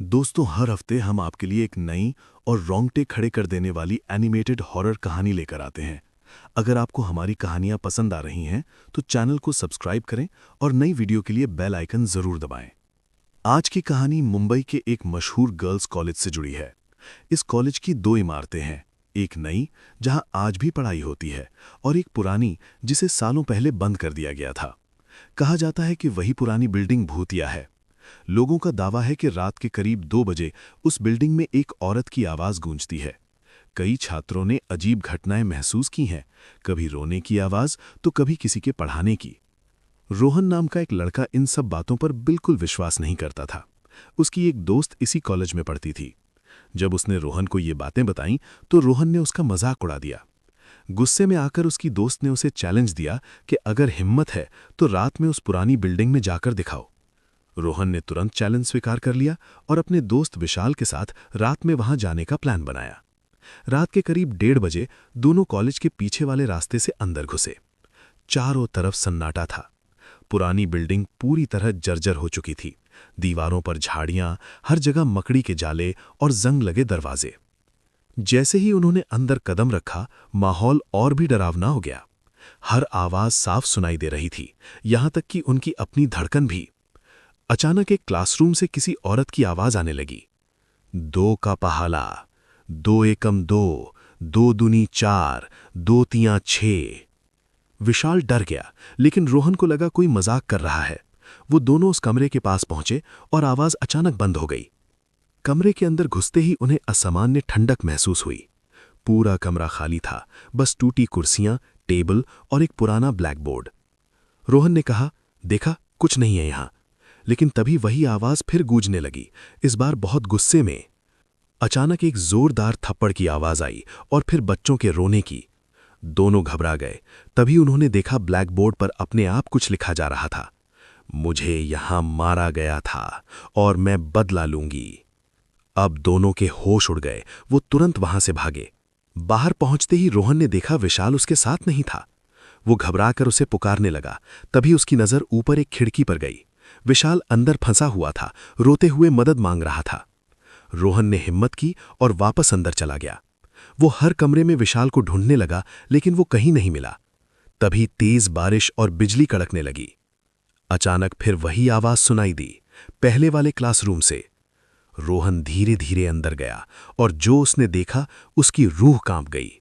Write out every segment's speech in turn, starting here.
दोस्तों, हर हफ्ते हम आपके लिए एक नई और रोंगटे खड़े कर देने वाली एनिमेटेड हॉरर कहानी लेकर आते हैं। अगर आपको हमारी कहानियां पसंद आ रही हैं, तो चैनल को सब्सक्राइब करें और नई वीडियो के लिए बेल आइकन जरूर दबाएं। आज की कहानी मुंबई के एक मशहूर गर्ल्स कॉलेज से जुड़ी है। इस कॉलेज की दो इमारतें हैं, एक नई जहां आज भी पढ़ाई होती है और एक पुरानी जिसे सालों पहले बंद कर दिया गया था। कहा जाता है कि वही पुरानी बिल्डिंग भूतिया है। लोगों का दावा है कि रात के करीब 2 बजे उस बिल्डिंग में एक औरत की आवाज गूंजती है। कई छात्रों ने अजीब घटनाएं महसूस की हैं, कभी रोने की आवाज तो कभी किसी के पढ़ाने की। रोहन नाम का एक लड़का इन सब बातों पर बिल्कुल विश्वास नहीं करता था। उसकी एक दोस्त इसी कॉलेज में पढ़ती थी। जब उसने रोहन को ये बातें बताईं तो रोहन ने उसका मजाक उड़ा दिया। गुस्से में आकर उसकी दोस्त ने उसे चैलेंज दिया कि अगर हिम्मत है तो रात में उस पुरानी बिल्डिंग में जाकर दिखाओ। रोहन ने तुरंत चैलेंज स्वीकार कर लिया और अपने दोस्त विशाल के साथ रात में वहां जाने का प्लान बनाया। रात के करीब 1:30 बजे दोनों कॉलेज के पीछे वाले रास्ते से अंदर घुसे। चारों तरफ सन्नाटा था। पुरानी बिल्डिंग पूरी तरह जर्जर हो चुकी थी। दीवारों पर झाड़ियां, हर जगह मकड़ी के जाले और जंग लगे दरवाजे। जैसे ही उन्होंने अंदर कदम रखा, माहौल और भी डरावना हो गया। हर आवाज साफ सुनाई दे रही थी, यहां तक कि उनकी अपनी धड़कन भी। अचानक एक क्लासरूम से किसी औरत की आवाज आने लगी। 2 का पहाला, 2 एकम 2, 2 दूनी 4, 2 तियां 6। विशाल डर गया, लेकिन रोहन को लगा कोई मजाक कर रहा है। वो दोनों उस कमरे के पास पहुंचे और आवाज अचानक बंद हो गई। कमरे के अंदर घुसते ही उन्हें असामान्य ठंडक महसूस हुई। पूरा कमरा खाली था, बस टूटी कुर्सियां, टेबल और एक पुराना ब्लैक बोर्ड। रोहन ने कहा, देखा, कुछ नहीं है यहां। लेकिन तभी वही आवाज फिर गूंजने लगी, इस बार बहुत गुस्से में। अचानक एक जोरदार थप्पड़ की आवाज आई और फिर बच्चों के रोने की। दोनों घबरा गए। तभी उन्होंने देखा ब्लैक बोर्ड पर अपने आप कुछ लिखा जा रहा था। मुझे यहां मारा गया था और मैं बदला लूंगी। अब दोनों के होश उड़ गए। वो तुरंत वहां से भागे। बाहर पहुंचते ही रोहन ने देखा विशाल उसके साथ नहीं था। वो घबराकर उसे पुकारने लगा। तभी उसकी नजर ऊपर एक खिड़की पर गई। विशाल अंदर फंसा हुआ था, रोते हुए मदद मांग रहा था। रोहन ने हिम्मत की और वापस अंदर चला गया। वो हर कमरे में विशाल को ढूंढने लगा, लेकिन वो कहीं नहीं मिला। तभी तेज बारिश और बिजली कड़कने लगी। अचानक फिर वही आवाज सुनाई दी, पहले वाले क्लासरूम से। रोहन धीरे धीरे अंदर गया और जो उसने देखा उसकी रूह कांप गई।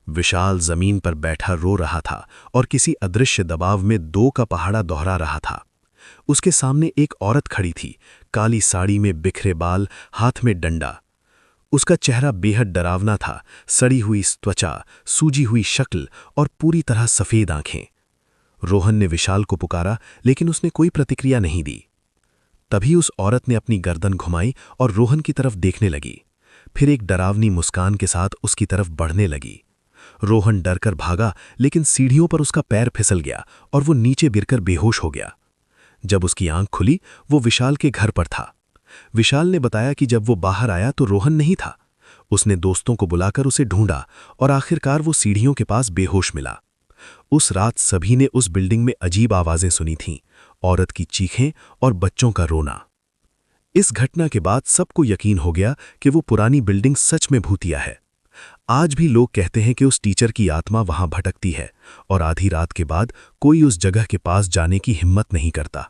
विशाल जमीन पर बैठा रो रहा था और किसी अदृश्य दबाव में 2 का पहाड़ा दोहरा रहा था। उसके सामने एक औरत खड़ी थी, काली साड़ी में बिखरे बाल, हाथ में डंडा। उसका चेहरा बेहद डरावना था, सड़ी हुई त्वचा, सूजी हुई शक्ल और पूरी तरह सफेद आंखें। रोहन ने विशाल को पुकारा, लेकिन उसने कोई प्रतिक्रिया नहीं दी। तभी उस औरत ने अपनी गर्दन घुमाई और रोहन की तरफ देखने लगी। फिर एक डरावनी मुस्कान के साथ उसकी तरफ बढ़ने लगी। रोहन डरकर भागा, लेकिन सीढ़ियों पर उसका पैर फिसल गया और वो नीचे गिरकर बेहोश हो गया। जब उसकी आंख खुली, वो विशाल के घर पर था। विशाल ने बताया कि जब वो बाहर आया तो रोहन नहीं था। उसने दोस्तों को बुलाकर उसे ढूंढा और आखिरकार वो सीढ़ियों के पास बेहोश मिला। उस रात सभी ने उस बिल्डिंग में अजीब आवाजें सुनी थीं, औरत की चीखें और बच्चों का रोना। इस घटना के बाद सबको यकीन हो गया कि वो पुरानी बिल्डिंग सच में भूतिया है। आज भी लोग कहते हैं कि उस टीचर की आत्मा वहां भटकती है और आधी रात के बाद कोई उस जगह के पास जाने की हिम्मत नहीं करता।